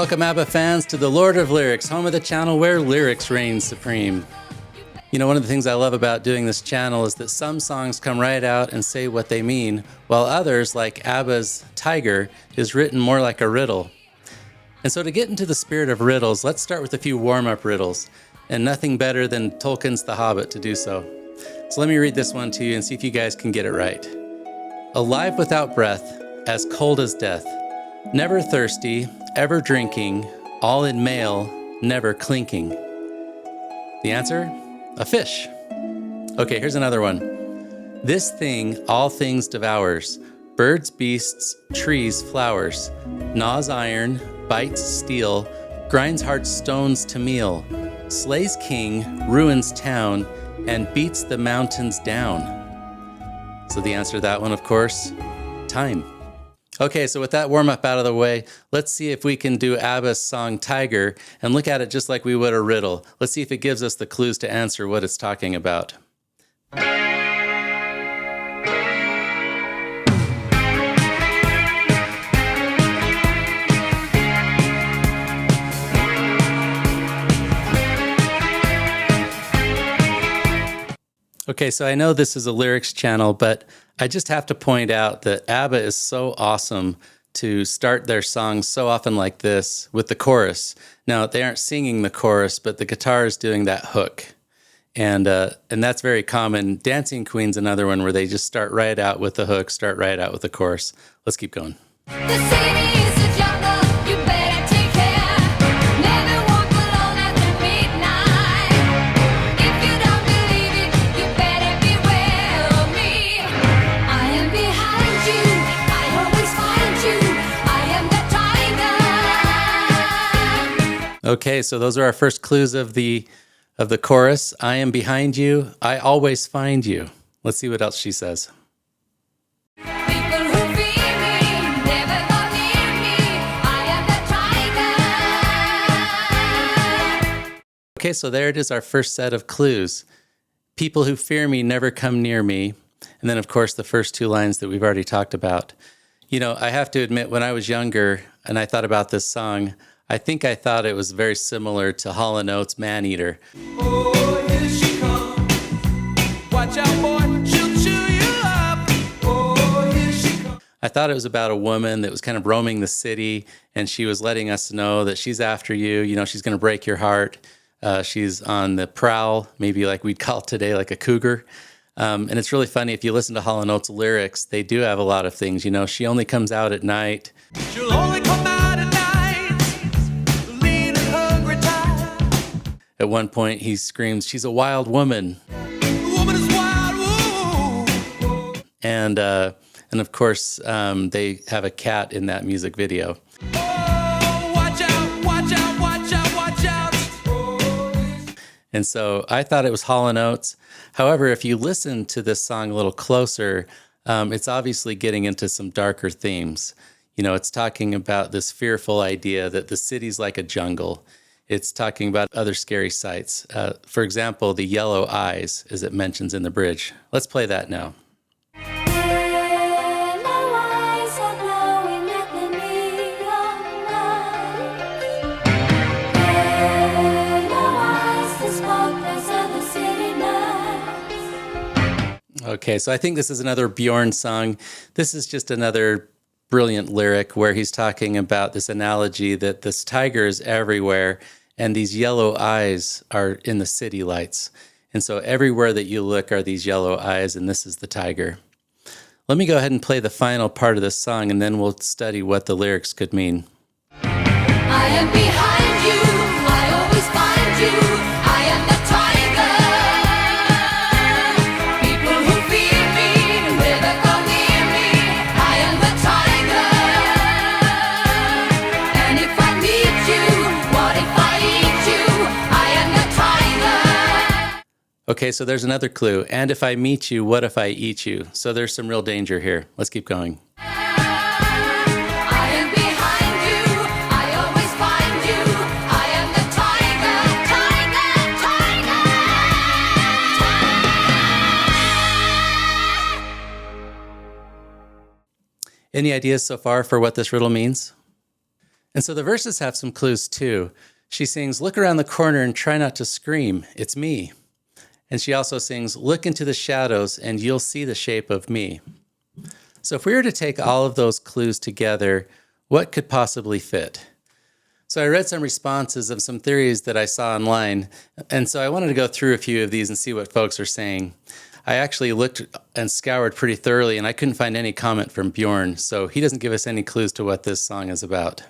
welcome ABBA fans to the Lord of Lyrics, home of the channel where lyrics reign supreme. You know, one of the things I love about doing this channel is that some songs come right out and say what they mean, while others, like ABBA's Tiger, is written more like a riddle. And so to get into the spirit of riddles, let's start with a few warm-up riddles, and nothing better than Tolkien's The Hobbit to do so. So let me read this one to you and see if you guys can get it right. Alive without breath, as cold as death, never thirsty, ever drinking, all in mail, never clinking. The answer? A fish. Okay, here's another one. This thing all things devours, birds, beasts, trees, flowers, gnaws iron, bites steel, grinds hard stones to meal, slays king, ruins town, and beats the mountains down. So the answer to that one, of course, time. Okay, so with that warm-up out of the way, let's see if we can do ABBA's song Tiger and look at it just like we would a riddle. Let's see if it gives us the clues to answer what it's talking about. Okay, so I know this is a lyrics channel, but I just have to point out that ABBA is so awesome to start their songs so often like this with the chorus. Now, they aren't singing the chorus, but the guitar is doing that hook. And that's very common. Dancing Queen's another one where they just start right out with the hook, start right out with the chorus. Let's keep going. The city is a jungle, you better take care. Never walk alone after midnight. If you don't believe it, you better beware of me. I am behind you, I always find you. I am the tiger. Okay, so those are our first clues of the chorus. I am behind you, I always find you. Let's see what else she says. People who fear me, never go near me. I am the tiger. Okay, so there it is, our first set of clues. People who fear me never come near me. And then, of course, the first two lines that we've already talked about. You know, I have to admit, when I was younger and I thought about this song, I think I thought it was very similar to Hall & Oates' Man-Eater. Oh, here she comes. Watch out, boy, she'll chew you up. Oh, here she comes. I thought it was about a woman that was kind of roaming the city, and she was letting us know that she's after you. You know, she's going to break your heart. She's on the prowl, maybe like we'd call it today, like a cougar. And it's really funny, if you listen to Hall & Oates' lyrics, they do have a lot of things. You know, she only comes out at night. She'll only come out at night, lean and hungry tired. At one point, he screams, "She's a wild woman." The woman is wild, woo. And of course, they have a cat in that music video. Oh, watch out, watch out, watch out, watch out. Oh, And so I thought it was Hall & Oates. However, if you listen to this song a little closer, it's obviously getting into some darker themes. You know, it's talking about this fearful idea that the city's like a jungle. It's talking about other scary sights. For example, the yellow eyes, as it mentions in the bridge. Let's play that now. Yellow eyes are glowing at the neon lights. Yellow eyes, the sparklers of the city nights. Okay, so I think this is another Bjorn song. This is just another brilliant lyric where he's talking about this analogy that this tiger is everywhere and these yellow eyes are in the city lights. And so everywhere that you look are these yellow eyes, and this is the tiger. Let me go ahead and play the final part of this song, and then we'll study what the lyrics could mean. I am behind you, I always find you. I am the tiger. People who fear me, never come near me. I am the tiger. And if I meet you, what if I eat you? I am the tiger. Okay, so there's another clue. And if I meet you, what if I eat you? So there's some real danger here. Let's keep going. I am behind you, I always find you. I am the tiger, tiger, tiger. Any ideas so far for what this riddle means? And so the verses have some clues too. She sings, "Look around the corner and try not to scream. It's me." And she also sings, "Look into the shadows and you'll see the shape of me." So if we were to take all of those clues together, what could possibly fit? So I read some responses of some theories that I saw online. And so I wanted to go through a few of these and see what folks are saying. I actually looked and scoured pretty thoroughly, and I couldn't find any comment from Bjorn. So he doesn't give us any clues to what this song is about.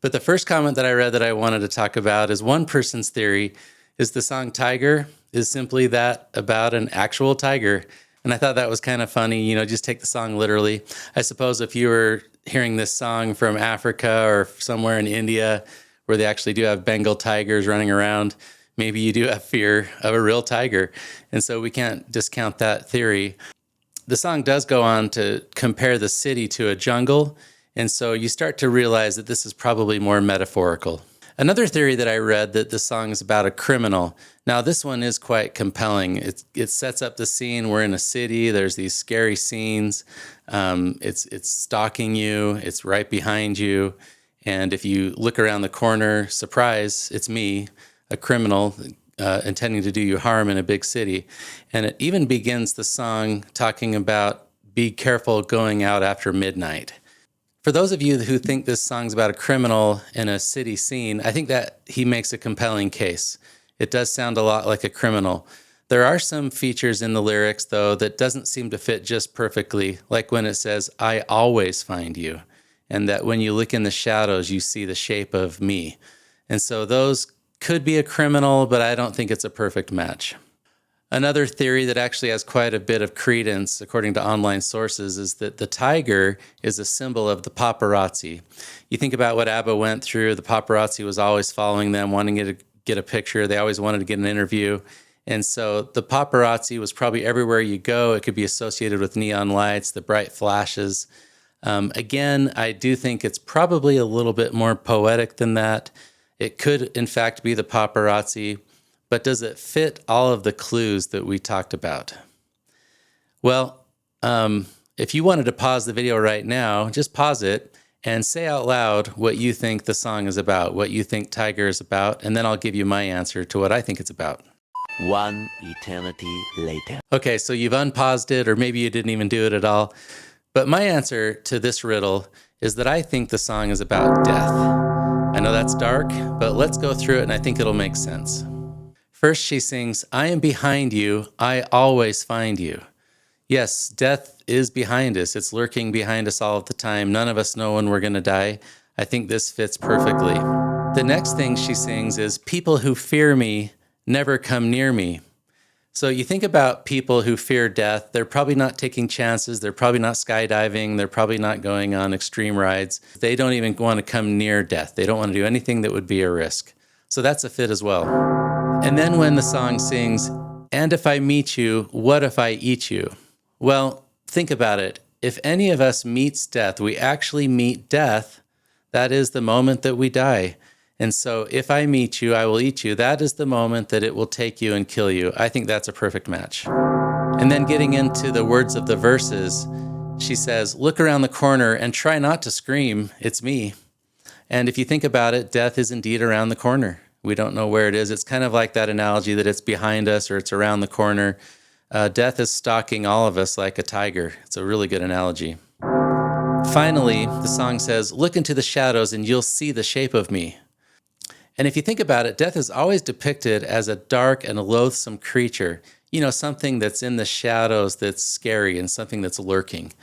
But the first comment that I read that I wanted to talk about is one person's theory is the song Tiger is simply that about an actual tiger. And I thought that was kind of funny, just take the song literally. I suppose if you were hearing this song from Africa or somewhere in India where they actually do have Bengal tigers running around, maybe you do have fear of a real tiger. And so we can't discount that theory. The song does go on to compare the city to a jungle. And so you start to realize that this is probably more metaphorical. Another theory that I read that the song is about a criminal. Now, this one is quite compelling. It sets up the scene. We're in a city. There's these scary scenes. It's stalking you. It's right behind you. And if you look around the corner, surprise, it's me, a criminal intending to do you harm in a big city. And it even begins the song talking about be careful going out after midnight. For those of you who think this song's about a criminal in a city scene, I think that he makes a compelling case. It does sound a lot like a criminal. There are some features in the lyrics, though, that doesn't seem to fit just perfectly, like when it says, "I always find you," and that when you look in the shadows, you see the shape of me. And so those could be a criminal, but I don't think it's a perfect match. Another theory that actually has quite a bit of credence, according to online sources, is that the tiger is a symbol of the paparazzi. You think about what ABBA went through. The paparazzi was always following them, wanting to get a picture. They always wanted to get an interview. And so the paparazzi was probably everywhere you go. It could be associated with neon lights, the bright flashes. Again, I do think it's probably a little bit more poetic than that. It could, in fact, be the paparazzi. But does it fit all of the clues that we talked about? Well, if you wanted to pause the video right now, just pause it and say out loud what you think the song is about, what you think Tiger is about, and then I'll give you my answer to what I think it's about. One eternity later. Okay, so you've unpaused it, or maybe you didn't even do it at all. But my answer to this riddle is that I think the song is about death. I know that's dark, but let's go through it and I think it'll make sense. First, she sings, "I am behind you, I always find you." Yes, death is behind us. It's lurking behind us all of the time. None of us know when we're going to die. I think this fits perfectly. The next thing she sings is, "People who fear me never come near me." So you think about people who fear death, they're probably not taking chances. They're probably not skydiving. They're probably not going on extreme rides. They don't even want to come near death. They don't want to do anything that would be a risk. So that's a fit as well. And then when the song sings, "And if I meet you, what if I eat you?" Well, think about it. If any of us meets death, we actually meet death. That is the moment that we die. And so if I meet you, I will eat you. That is the moment that it will take you and kill you. I think that's a perfect match. And then getting into the words of the verses, she says, "Look around the corner and try not to scream. It's me." And if you think about it, death is indeed around the corner. We don't know where it is. It's kind of like that analogy that it's behind us or it's around the corner. Death is stalking all of us like a tiger. It's a really good analogy. Finally, the song says, "Look into the shadows and you'll see the shape of me." And if you think about it, death is always depicted as a dark and loathsome creature. Something that's in the shadows that's scary and something that's lurking.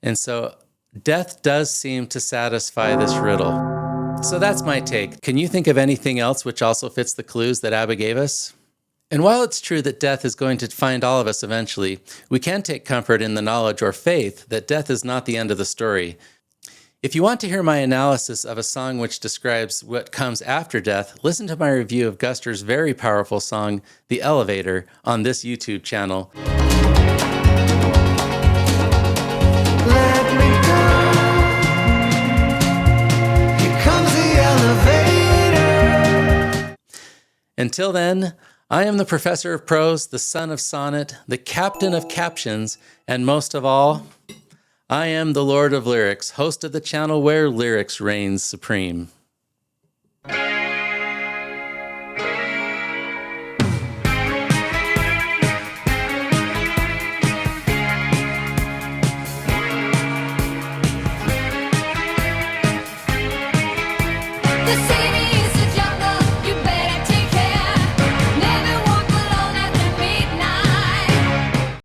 And so death does seem to satisfy this riddle. So that's my take. Can you think of anything else which also fits the clues that ABBA gave us? And while it's true that death is going to find all of us eventually, we can take comfort in the knowledge or faith that death is not the end of the story. If you want to hear my analysis of a song which describes what comes after death, listen to my review of Guster's very powerful song, "The Elevator," on this YouTube channel. Let me go. Here comes the elevator. Until then, I am the professor of prose, the son of sonnet, the captain of captions, and most of all, I am the Lord of Lyrics, host of the channel where lyrics reigns supreme. The city